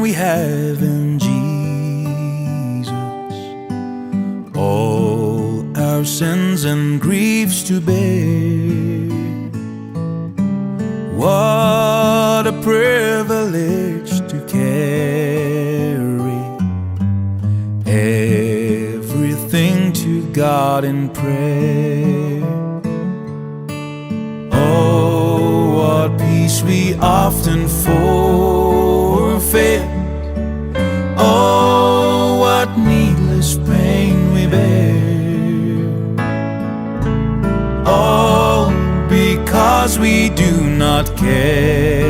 we have in Jesus. All our sins and griefs to bear. What a privilege to carry everything to God in prayer. Oh, what peace we often forfeit. Oh, what needless pain we bear. All because we do not care.